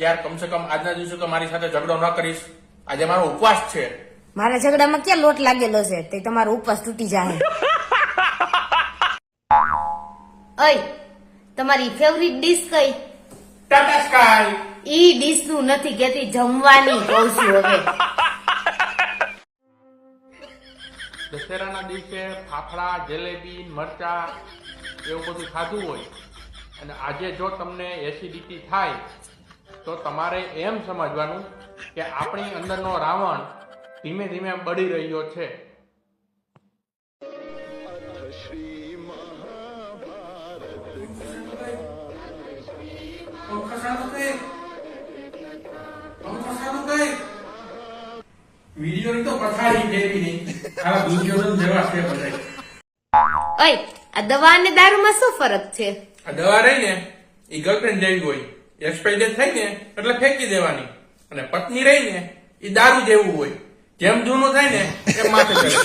યાર કમસે કમ આજના દિવસે તો મારી સાથે ઝઘડો ન કરીશ. આજે મારો ઉપવાસ છે. મારા ઝઘડામાં ક્યાં લોટ લાગેલો છે તે તમારો ઉપવાસ તૂટી જાય. અય તમારી ફેવરિટ ડીશ કઈ? ટાટા સ્કાય. ઈ ડીશ નું નથી કેતી, જમવાની કહું છું હવે. દશેરાના દિવસે ફાફડા, જલેબી, મરચા એવું બધું ખાધું હોય અને આજે જો તમને એસિડિટી થાય તો તમારે એમ સમજવાનું કે આપણી અંદરનો રાવણ ધીમે ધીમે બળી રહ્યો છે. વિડીયોની તો પથારી ફેરવી નહીં. આવા દુર્યોધન જેવા છે બધા. અય આ દવા અને દારૂમાં શું ફરક છે? આ દવા રહી ને એ ગર્લફ્રેન્ડ જેવી હોય, એક્સપાયર થઈ ને એટલે ફેંકી દેવાની, અને પત્ની રહી ને એ દારૂ જેવું હોય, જેમ જૂનું થાય ને એમ માથે ચડે.